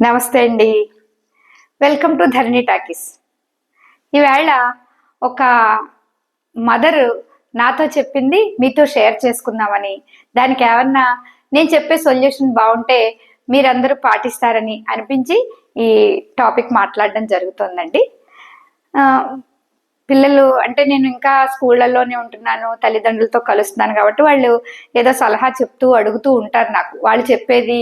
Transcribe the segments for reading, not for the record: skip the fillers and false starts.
నమస్తే అండి. Welcome to Dharani talkies. ఈవేళ ఒక మదర్ నాతో చెప్పింది మీతో షేర్ చేసుకుందామని, దానికి ఏమన్నా నేను చెప్పే సొల్యూషన్ బాగుంటే మీరందరూ పాటిస్తారని అనిపించి ఈ టాపిక్ మాట్లాడడం జరుగుతుందండి. పిల్లలు అంటే నేను ఇంకా స్కూళ్ళల్లోనే ఉంటున్నాను, తల్లిదండ్రులతో కలుస్తున్నాను కాబట్టి వాళ్ళు ఏదో సలహా చెప్తూ అడుగుతూ ఉంటారు నాకు. వాళ్ళు చెప్పేది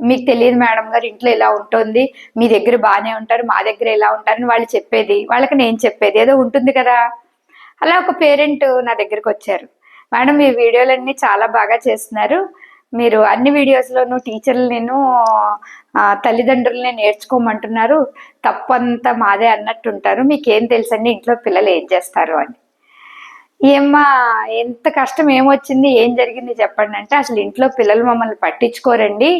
మీకు తెలియదు మేడం గారు, ఇంట్లో ఇలా ఉంటుంది, మీ దగ్గర బాగానే ఉంటారు, మా దగ్గర ఇలా ఉంటారని వాళ్ళు చెప్పేది, వాళ్ళకి నేను చెప్పేది ఏదో ఉంటుంది కదా. అలా ఒక పేరెంట్ నా దగ్గరికి వచ్చారు. మేడం మీ వీడియోలన్నీ చాలా బాగా చేస్తున్నారు, మీరు అన్ని వీడియోస్లోనూ టీచర్లు నేను తల్లిదండ్రులనే నేర్చుకోమంటున్నారు, తప్పంతా మాదే అన్నట్టుంటారు, మీకేం తెలుసండి ఇంట్లో పిల్లలు ఏం చేస్తారు అని. ఏమ్మా ఎంత కష్టం ఏమొచ్చింది, ఏం జరిగింది చెప్పండి అంటే, అసలు ఇంట్లో పిల్లలు మమ్మల్ని పట్టించుకోరండి,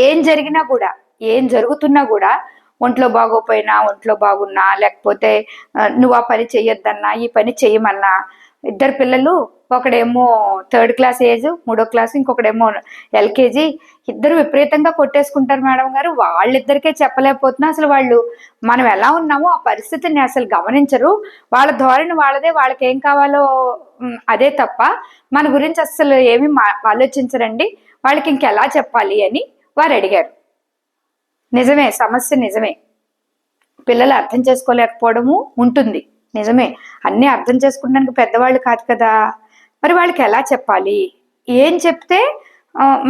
ఏం జరిగినా కూడా, ఏం జరుగుతున్నా కూడా, ఒంట్లో బాగోపోయినా, ఒంట్లో బాగున్నా, లేకపోతే నువ్వు ఆ పని చెయ్యొద్దన్నా, ఈ పని చెయ్యమన్నా, ఇద్దరు పిల్లలు, ఒకడేమో 3rd క్లాస్ ఏజ్, 3వ క్లాస్, ఇంకొకడేమో LKG, ఇద్దరు విపరీతంగా కొట్టేసుకుంటారు మేడం గారు. వాళ్ళిద్దరికే చెప్పలేకపోతున్నా, అసలు వాళ్ళు మనం ఎలా ఉన్నామో ఆ పరిస్థితిని అసలు గమనించరు, వాళ్ళ ధోరణి వాళ్ళదే, వాళ్ళకి ఏం కావాలో అదే తప్ప మన గురించి అసలు ఏమీ ఆలోచించరండి, వాళ్ళకి ఇంకెలా చెప్పాలి అని వారు అడిగారు. నిజమే, సమస్య నిజమే, పిల్లలు అర్థం చేసుకోలేకపోవడము ఉంటుంది, నిజమే. అన్నీ అర్థం చేసుకుంటానికి పెద్దవాళ్ళు కాదు కదా, మరి వాళ్ళకి ఎలా చెప్పాలి, ఏం చెప్తే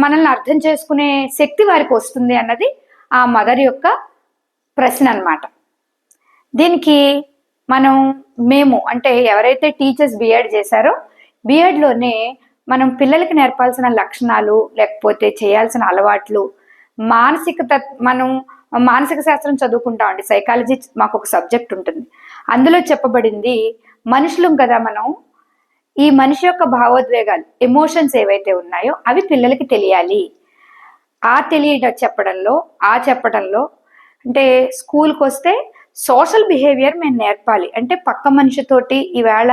మనల్ని అర్థం చేసుకునే శక్తి వారికి వస్తుంది అన్నది ఆ మదర్ యొక్క ప్రశ్న అన్నమాట. దీనికి మేము అంటే ఎవరైతే టీచర్స్ బిఎడ్ చేశారో, బిఎడ్లోనే మనం పిల్లలకి నేర్పాల్సిన లక్షణాలు, లేకపోతే చేయాల్సిన అలవాట్లు, మనం మానసిక శాస్త్రం చదువుకుంటామండి, సైకాలజీ మాకు ఒక సబ్జెక్ట్ ఉంటుంది, అందులో చెప్పబడింది మనుషులం కదా మనం, ఈ మనిషి యొక్క భావోద్వేగాలు, ఎమోషన్స్ ఏవైతే ఉన్నాయో అవి పిల్లలకి తెలియాలి. చెప్పడంలో అంటే స్కూల్కి వస్తే సోషల్ బిహేవియర్ మేము నేర్పాలి, అంటే పక్క మనిషితోటి ఈవేళ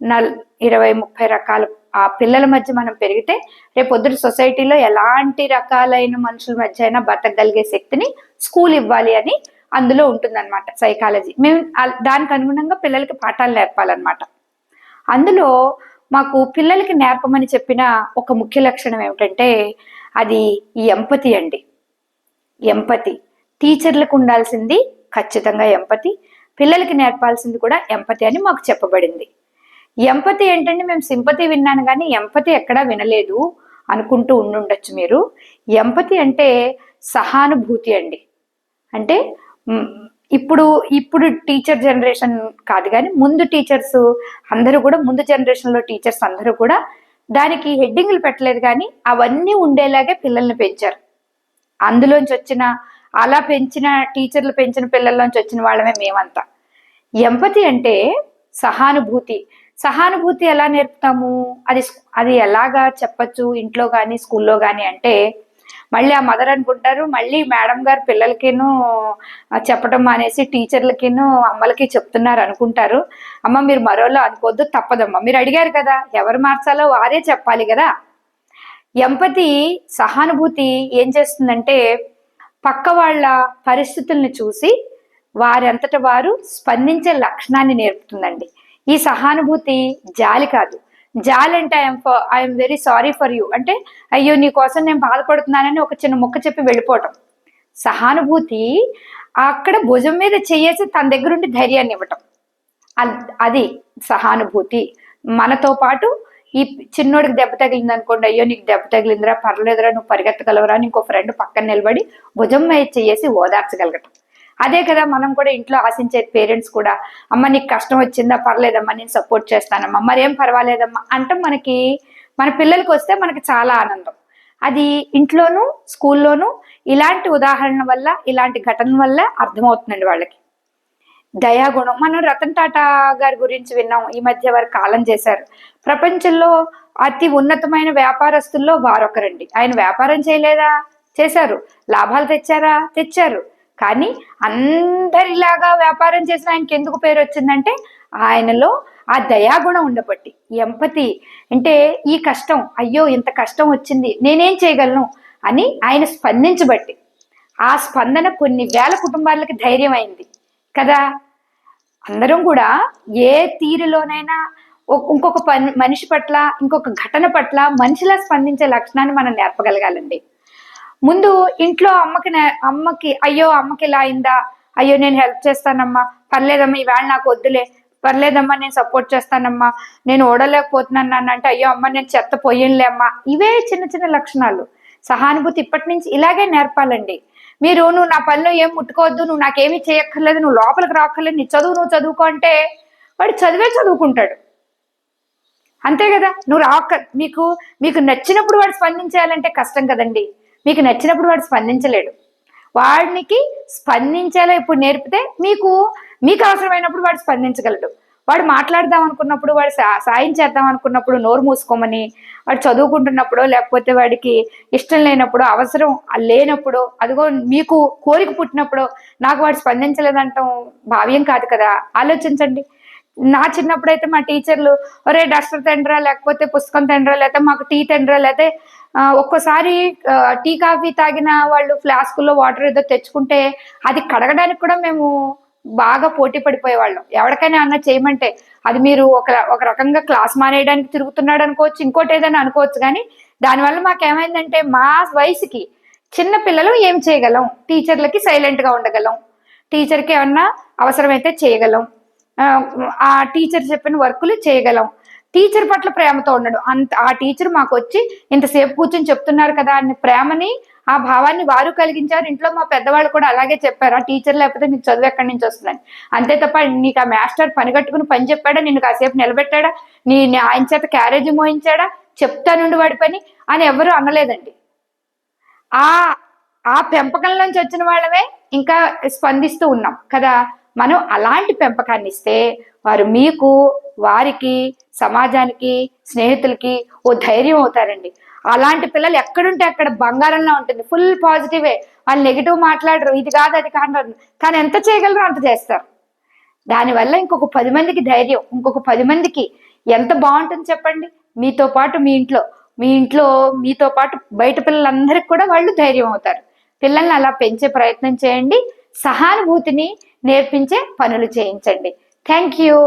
20-30 రకాల ఆ పిల్లల మధ్య మనం పెరిగితే రేపొద్దుట సొసైటీలో ఎలాంటి రకాలైన మనుషుల మధ్య అయినా బతకగలిగే శక్తిని స్కూల్ ఇవ్వాలి అని అందులో ఉంటుందన్నమాట సైకాలజీ. మేము దానికి అనుగుణంగా పిల్లలకి పాఠాలు నేర్పాలన్నమాట. అందులో మాకు పిల్లలకి నేర్పమని చెప్పిన ఒక ముఖ్య లక్షణం ఏమిటంటే అది ఎంపతి అండి. ఎంపతి టీచర్లకు ఉండాల్సింది ఖచ్చితంగా ఎంపతి, పిల్లలకి నేర్పాల్సింది కూడా ఎంపతి అని మాకు చెప్పబడింది. ఎంపతి ఏంటంటే, మేము సింపతి విన్నాను కానీ ఎంపతి ఎక్కడా వినలేదు అనుకుంటూ ఉండుండొచ్చు మీరు. ఎంపతి అంటే సహానుభూతి అండి. అంటే ఇప్పుడు టీచర్ జనరేషన్ కాదు కానీ ముందు టీచర్స్ అందరూ కూడా, ముందు జనరేషన్లో టీచర్స్ అందరూ కూడా దానికి హెడ్డింగ్లు పెట్టలేదు కానీ అవన్నీ ఉండేలాగే పిల్లల్ని పెంచారు. అందులోంచి అలా పెంచిన టీచర్లు పెంచిన పిల్లల్లోంచి వచ్చిన వాళ్ళమే మేమంతా. ఎంపతి అంటే సహానుభూతి. సహానుభూతి ఎలా నేర్పుతాము, అది ఎలాగా చెప్పచ్చు ఇంట్లో కానీ స్కూల్లో కానీ అంటే, మళ్ళీ ఆ మదర్ అనుకుంటారు, మళ్ళీ మేడం గారు పిల్లలకిను చెప్పడం మానేసి టీచర్లకిను అమ్మలకి చెప్తున్నారు అనుకుంటారు. అమ్మ మీరు మరోలా అనుకోవద్దు, తప్పదమ్మా, మీరు అడిగారు కదా, ఎవరు మార్చాలో వారే చెప్పాలి కదా. ఎంపతి, సహానుభూతి ఏం చేస్తుందంటే పక్క వాళ్ళ పరిస్థితుల్ని చూసి వారంతట వారు స్పందించే లక్షణాన్ని నేర్పుతుందండి. ఈ సహానుభూతి జాలి కాదు. జాలి అంటే I'm very sorry for you అంటే, అయ్యో నీ కోసం నేను బాధపడుతున్నానని ఒక చిన్న ముక్క చెప్పి వెళ్ళిపోవటం. సహానుభూతి అక్కడ భుజం మీద చేసి తన దగ్గరుండి ధైర్యాన్ని ఇవ్వటం, అది సహానుభూతి. మనతో పాటు ఈ చిన్నోడికి దెబ్బ తగిలింది అనుకోండి, అయ్యో నీకు దెబ్బ తగిలిందిరా, పర్లేదురా, నువ్వు పరిగెత్తగలవరా అని ఇంకో ఫ్రెండ్ పక్కన నిలబడి భుజం మీద చేసి ఓదార్చగలగటం. అదే కదా మనం కూడా ఇంట్లో ఆశించేది. పేరెంట్స్ కూడా, అమ్మ నీకు కష్టం వచ్చిందా, పర్లేదమ్మా నేను సపోర్ట్ చేస్తానమ్మా, మరేం పర్వాలేదమ్మా అంటాం. మన పిల్లలకి వస్తే మనకి చాలా ఆనందం. అది ఇంట్లోనూ స్కూల్లోనూ ఇలాంటి ఉదాహరణ వల్ల, ఇలాంటి ఘటన వల్ల అర్థమవుతుందండి వాళ్ళకి. దయాగుణం, మనం రతన్ టాటా గారి గురించి విన్నాం, ఈ మధ్య వారు కాలం చేశారు. ప్రపంచంలో అతి ఉన్నతమైన వ్యాపారస్తుల్లో వారొకరండి. ఆయన వ్యాపారం చేయలేదా, చేశారు. లాభాలు తెచ్చారా, తెచ్చారు. కానీ అందరిలాగా వ్యాపారం చేసిన ఆయనకి ఎందుకు పేరు వచ్చిందంటే ఆయనలో ఆ దయాగుణం ఉండబట్టి. ఎంపతి అంటే ఈ కష్టం, అయ్యో ఇంత కష్టం వచ్చింది, నేనేం చేయగలను అని ఆయన స్పందించబట్టి. ఆ స్పందన కొన్ని వేల కుటుంబాలకి ధైర్యం అయింది కదా. అందరం కూడా ఏ తీరులోనైనా ఇంకొక మనిషి పట్ల, ఇంకొక ఘటన పట్ల మనిషిలా స్పందించే లక్షణాన్ని మనం నేర్పగలగాలండి. ముందు ఇంట్లో అమ్మకి అయ్యో అమ్మకి ఇలా అయిందా, అయ్యో నేను హెల్ప్ చేస్తానమ్మా, పర్లేదమ్మా ఈవేళ నాకు వద్దులే, పర్లేదమ్మా నేను సపోర్ట్ చేస్తానమ్మా, నేను ఓడలేకపోతున్నాను అంటే అయ్యో అమ్మ నేను చెత్త పొయ్యంలే అమ్మా. ఇవే చిన్న చిన్న లక్షణాలు. సహానుభూతి ఇప్పటి నుంచి ఇలాగే నేర్పాలండి. నువ్వు నా పనిలో ఏం ముట్టుకోవద్దు, నువ్వు నాకేమీ చేయక్కర్లేదు, నువ్వు లోపలికి రాక్కర్లేదు, నీ చదువు నువ్వు చదువుకో అంటే వాడు చదువుకుంటాడు. అంతే కదా. మీకు నచ్చినప్పుడు వాడు స్పందించాలంటే కష్టం కదండి. మీకు నచ్చినప్పుడు వాడు స్పందించలేడు. వాడికి స్పందించేలా ఇప్పుడు నేర్పితే మీకు అవసరమైనప్పుడు వాడు స్పందించగలడు. వాడు మాట్లాడదాం అనుకున్నప్పుడు, వాడు సాయం చేద్దాం అనుకున్నప్పుడు నోరు మూసుకోమని, వాడు చదువుకుంటున్నప్పుడు, లేకపోతే వాడికి ఇష్టం లేనప్పుడు, అవసరం లేనప్పుడు, అదిగో మీకు కోరిక పుట్టినప్పుడు నాకు వాడు స్పందించలేదంటాం భావ్యం కాదు కదా. ఆలోచించండి. నా చిన్నప్పుడు అయితే మా టీచర్లు ఒరే డస్టర్ తండ్రా, లేకపోతే పుస్తకం తండ్రా, లేకపోతే మాకు టీ తండ్రా, లేకపోతే ఒక్కోసారి టీ కాఫీ తాగిన వాళ్ళు ఫ్లాస్కుల్లో వాటర్ ఏదో తెచ్చుకుంటే అది కడగడానికి కూడా మేము బాగా పోటీ పడిపోయేవాళ్ళం. ఎవరికైనా అన్న చేయమంటే అది మీరు ఒక రకంగా క్లాస్ మానేయడానికి తిరుగుతున్నాడు అనుకోవచ్చు, ఇంకోటి ఏదైనా అనుకోవచ్చు. కానీ దానివల్ల మాకేమైందంటే మా వయసుకి చిన్న పిల్లలు ఏం చేయగలం, టీచర్లకి సైలెంట్ గా ఉండగలం, టీచర్కి ఏమన్నా అవసరమైతే చేయగలం, ఆ టీచర్ చెప్పిన వర్కులు చేయగలం, టీచర్ పట్ల ప్రేమతో ఉండడం. ఆ టీచర్ మాకు వచ్చి ఇంతసేపు కూర్చొని చెప్తున్నారు కదా అనే ప్రేమని, ఆ భావాన్ని వారు కలిగించారు. ఇంట్లో మా పెద్దవాళ్ళు కూడా అలాగే చెప్పారు, ఆ టీచర్ లేకపోతే నీకు చదువు ఎక్కడి నుంచి వస్తుందని. అంతే తప్ప నీకు ఆ మాస్టర్ పని కట్టుకుని పని చెప్పాడా, నిన్ను కాసేపు నిలబెట్టాడా, ఆయన చేత క్యారేజీ మోయించాడా, చెప్తానుండి వాడి పని అని ఎవరు అనలేదండి. ఆ పెంపకంలోంచి వచ్చిన వాళ్ళమే ఇంకా స్పందిస్తూ ఉన్నాం కదా. మనం అలాంటి పెంపకాన్ని ఇస్తే వారు మీకు, వారికి, సమాజానికి, స్నేహితులకి ఓ ధైర్యం అవుతారండి. అలాంటి పిల్లలు ఎక్కడుంటే అక్కడ బంగారంలా ఉంటుంది. ఫుల్ పాజిటివే, వాళ్ళు నెగిటివ్ మాట్లాడరు, ఇది కాదు అది కాదు, కానీ ఎంత చేయగలరో అంత చేస్తారు. దానివల్ల ఇంకొక 10 మందికి ధైర్యం, ఇంకొక 10 మందికి ఎంత బాగుంటుంది చెప్పండి. మీతో పాటు మీ ఇంట్లో మీతో పాటు బయట పిల్లలందరికీ కూడా వాళ్ళు ధైర్యం అవుతారు. పిల్లల్ని అలా పెంచే ప్రయత్నం చేయండి. సహానుభూతిని నేర్పించే పనులు చేయించండి. Thank you.